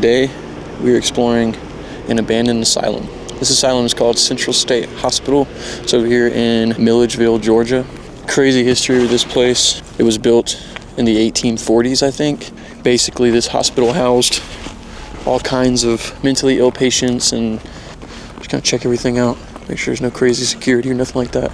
Today, we are exploring an abandoned asylum. This asylum is called Central State Hospital. It's over here in Milledgeville, Georgia. Crazy history with this place. It was built in the 1840s, I think. Basically, this hospital housed all kinds of mentally ill patients and just kind of check everything out. Make sure there's no crazy security or nothing like that.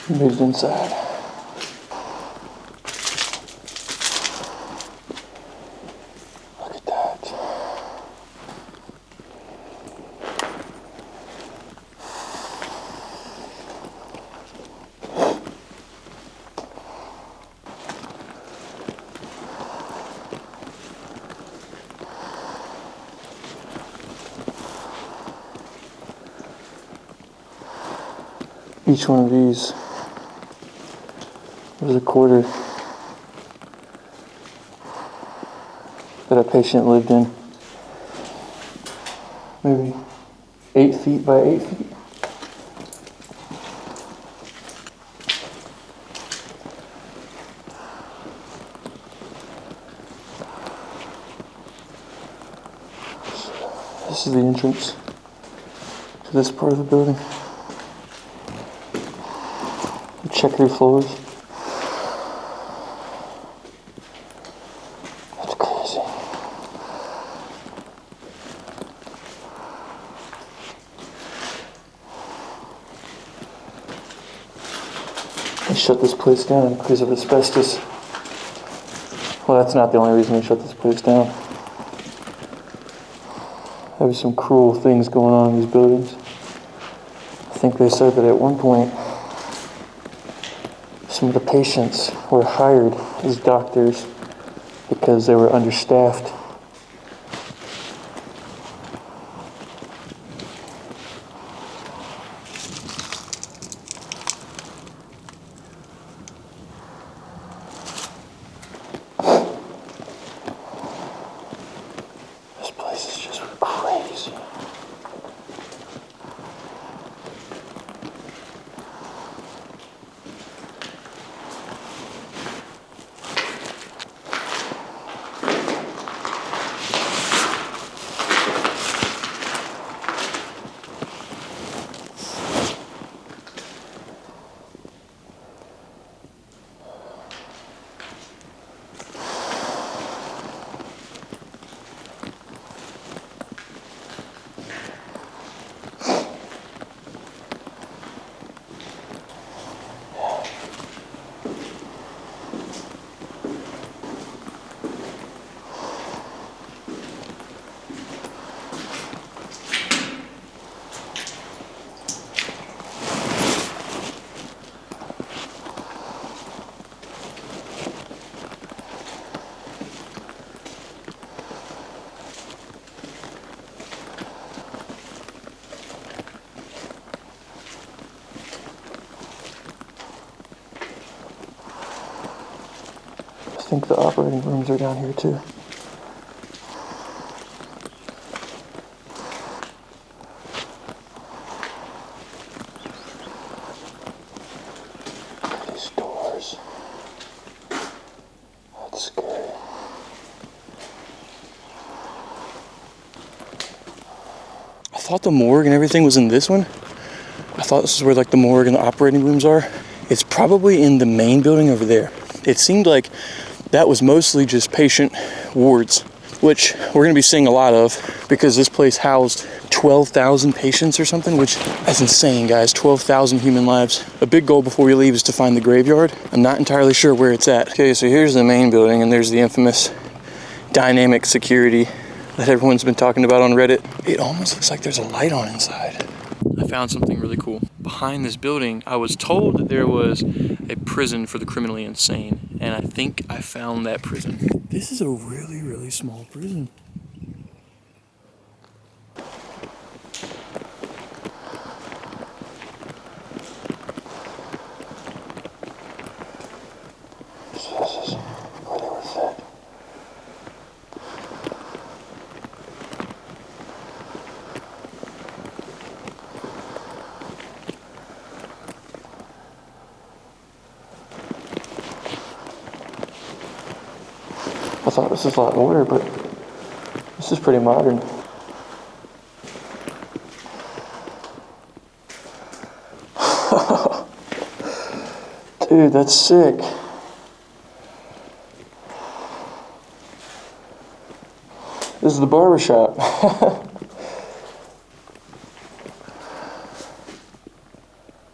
Moved inside. Look at that. Each one of these was a quarter that a patient lived in. Maybe 8 feet by 8 feet. This is the entrance to this part of the building. The checkered floors. They shut this place down because of asbestos. Well, that's not the only reason they shut this place down. There was some cruel things going on in these buildings. I think they said that at one point, some of the patients were hired as doctors because they were understaffed. This is just crazy. I think the operating rooms are down here too. Look at these doors. That's scary. I thought the morgue and everything was in this one. I thought this is where like the morgue and the operating rooms are. It's probably in the main building over there. It seemed like that was mostly just patient wards, which we're going to be seeing a lot of because this place housed 12,000 patients or something, which that's insane, guys. 12,000 human lives. A big goal before we leave is to find the graveyard. I'm not entirely sure where it's at. Okay, so here's the main building, and there's the infamous dynamic security that everyone's been talking about on Reddit. It almost looks like there's a light on inside. I found something really cool. Behind this building, I was told that there was a prison for the criminally insane, and I think I found that prison. This is a really, really small prison. So this is where they were fed. I thought this was a lot older, but this is pretty modern. Dude, that's sick. This is the barber shop.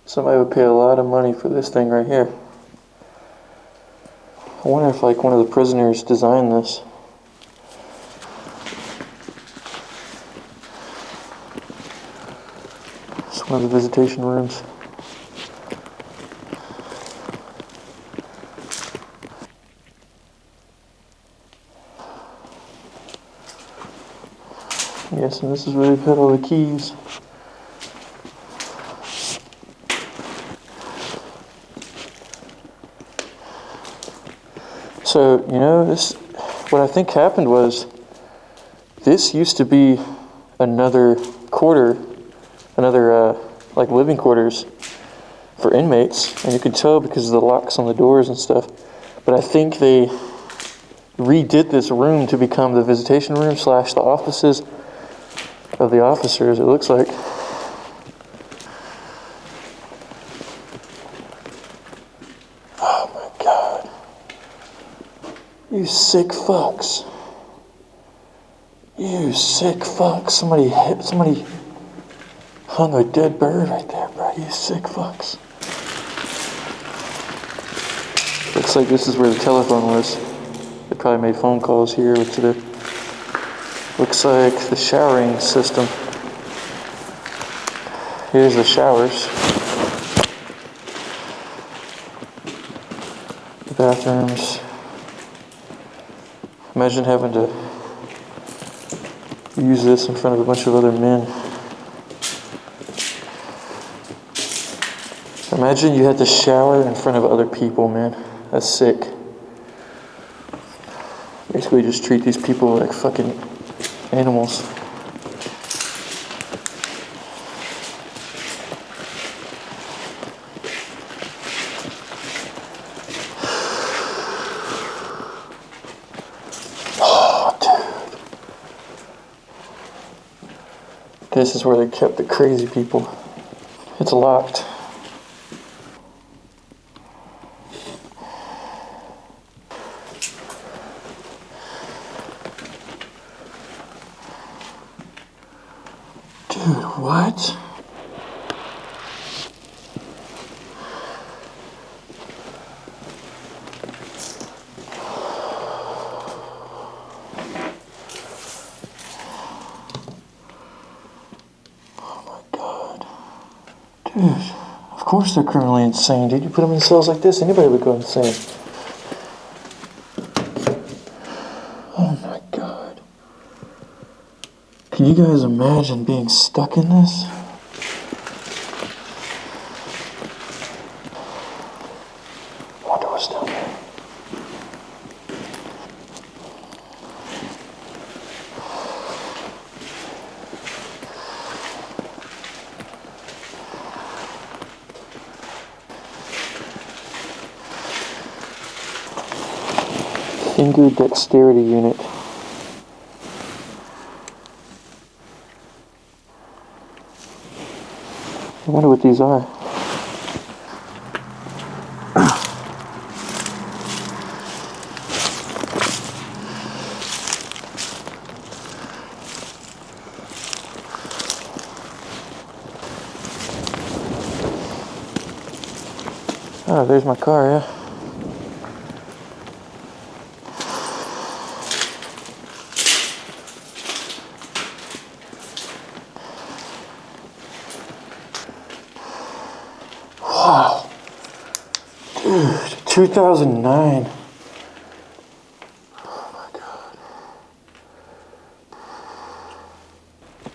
Somebody would pay a lot of money for this thing right here. I wonder if like one of the prisoners designed this. It's one of the visitation rooms. Yes, and this is where they put all the keys. So, you know, what I think happened was, this used to be another like living quarters for inmates, and you could tell because of the locks on the doors and stuff. But I think they redid this room to become the visitation room / the offices of the officers, it looks like. Oh my God. You sick fucks. You sick fucks. Somebody hung a dead bird right there, bro. You sick fucks. Looks like this is where the telephone was. They probably made phone calls here to the... Looks like the showering system. Here's the showers. The bathrooms. Imagine having to use this in front of a bunch of other men. Imagine you had to shower in front of other people, man. That's sick. Basically just treat these people like fucking animals. Oh, dude. This is where they kept the crazy people. It's locked. Dude, what? Oh my God. Dude, of course they're criminally insane, dude. You put them in cells like this, anybody would go insane. Oh my God. Can you guys imagine being stuck in this? I wonder what's down there. Finger dexterity unit. I wonder what these are. Oh, there's my car, yeah. Wow. Dude, 2009. Oh my God.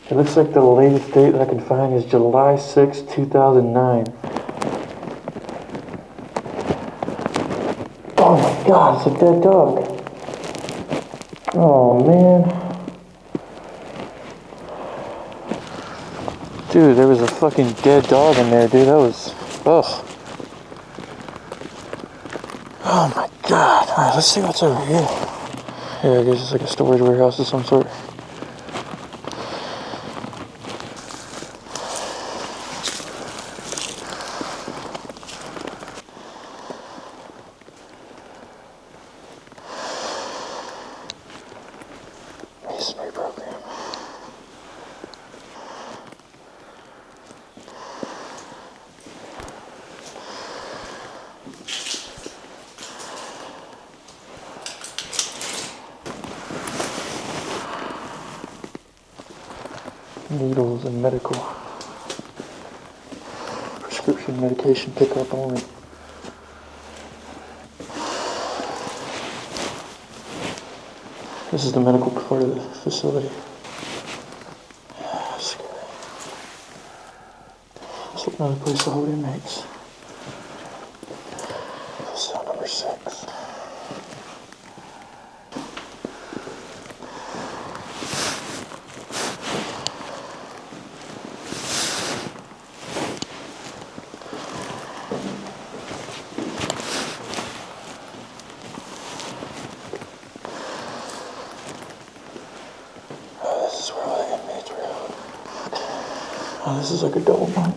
It looks like the latest date that I can find is July 6, 2009. Oh my God, it's a dead dog. Oh man. Dude, there was a fucking dead dog in there, dude. That was... Ugh. Oh my God. Alright, let's see what's over here. Yeah, I guess it's like a storage warehouse of some sort. Masonry program. Needles and medical. Prescription medication pickup only. This is the medical part of the facility. Scary. It's another place to hold inmates. Cell number 6. This is where all the inmates were held. Oh, this is like a double bunk.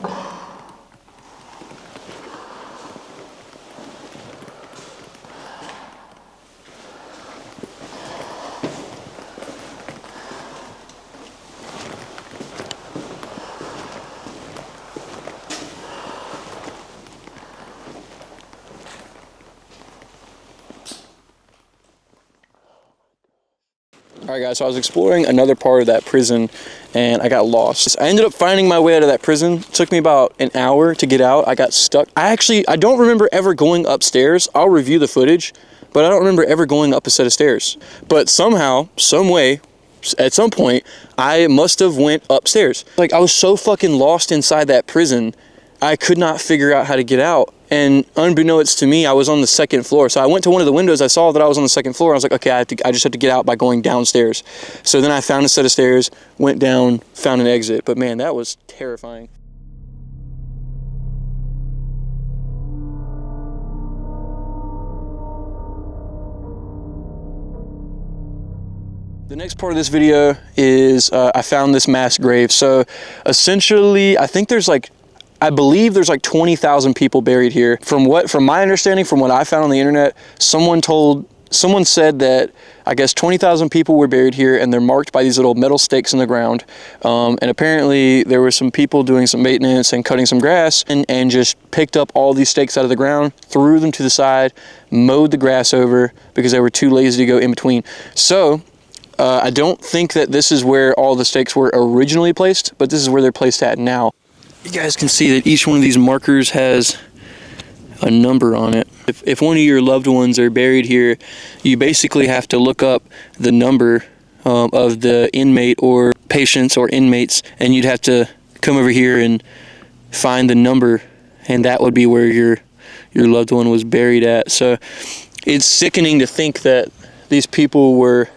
Alright guys, so I was exploring another part of that prison and I got lost. I ended up finding my way out of that prison. It took me about an hour to get out. I got stuck. I don't remember ever going upstairs. I'll review the footage, but I don't remember ever going up a set of stairs. But somehow, some way, at some point, I must have went upstairs. Like, I was so fucking lost inside that prison, I could not figure out how to get out. And unbeknownst to me, I was on the 2nd floor. So I went to one of the windows. I saw that I was on the 2nd floor. I was like, okay, I just have to get out by going downstairs. So then I found a set of stairs, went down, found an exit. But man, that was terrifying. The next part of this video is I found this mass grave. So essentially, I believe there's like 20,000 people buried here. From my understanding, from what I found on the internet, someone said that I guess 20,000 people were buried here and they're marked by these little metal stakes in the ground. And apparently there were some people doing some maintenance and cutting some grass and just picked up all these stakes out of the ground, threw them to the side, mowed the grass over because they were too lazy to go in between. So I don't think that this is where all the stakes were originally placed, but this is where they're placed at now. You guys can see that each one of these markers has a number on it. If one of your loved ones are buried here, you basically have to look up the number of the inmate or patients or inmates, and you'd have to come over here and find the number, and that would be where your loved one was buried at. So it's sickening to think that these people were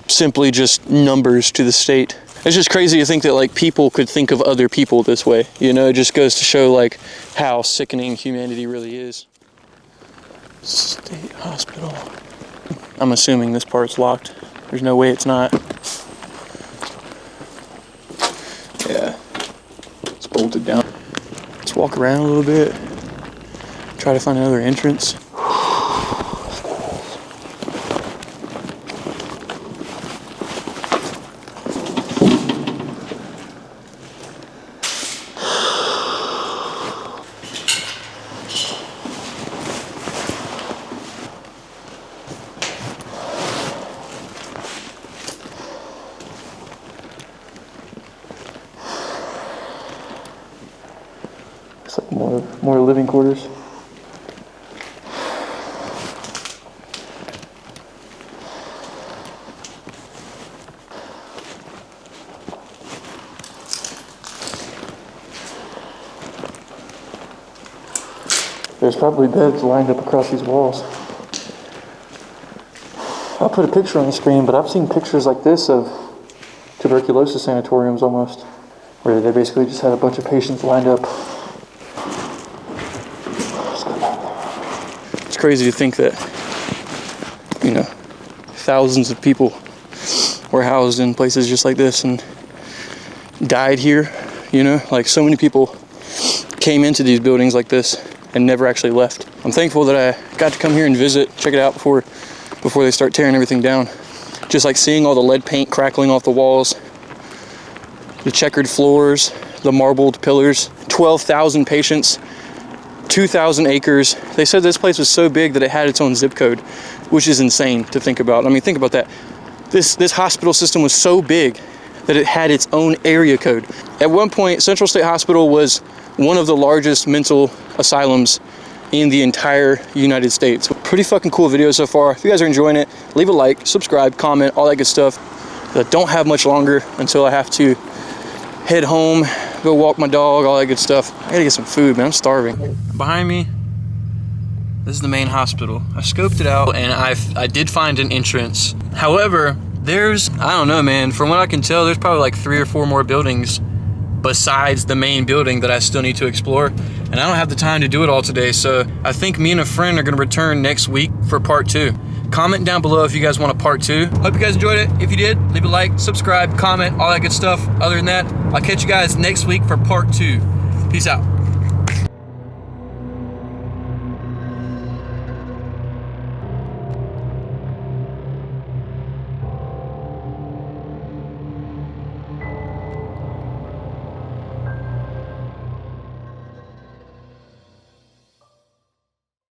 simply just numbers to the state. It's just crazy to think that like people could think of other people this way. You know, it just goes to show like how sickening humanity really is. State hospital. I'm assuming this part's locked. There's no way it's not. Yeah, it's bolted down. Let's walk around a little bit. Try to find another entrance. Looks like more living quarters. There's probably beds lined up across these walls. I'll put a picture on the screen, but I've seen pictures like this of tuberculosis sanatoriums almost, where they basically just had a bunch of patients lined up. It's crazy to think that, you know, thousands of people were housed in places just like this and died here, you know? Like, so many people came into these buildings like this and never actually left. I'm thankful that I got to come here and visit, check it out before they start tearing everything down. Just like seeing all the lead paint crackling off the walls, the checkered floors, the marbled pillars, 12,000 patients, 2,000 acres. They said this place was so big that it had its own zip code, which is insane to think about. I mean, think about that. This hospital system was so big that it had its own area code. At one point, Central State Hospital was one of the largest mental asylums in the entire United States. Pretty fucking cool video so far. If you guys are enjoying it, leave a like, subscribe, comment, all that good stuff. I don't have much longer until I have to head home, go walk my dog, all that good stuff. I gotta get some food, man. I'm starving. Behind me, this is the main hospital. I scoped it out and I did find an entrance. However, there's, I don't know, man, from what I can tell, there's probably like 3 or 4 more buildings besides the main building that I still need to explore. And I don't have the time to do it all today. So I think me and a friend are gonna return next week for part 2. Comment down below if you guys want a part 2. Hope you guys enjoyed it. If you did, leave a like, subscribe, comment, all that good stuff. Other than that, I'll catch you guys next week for part 2. Peace out.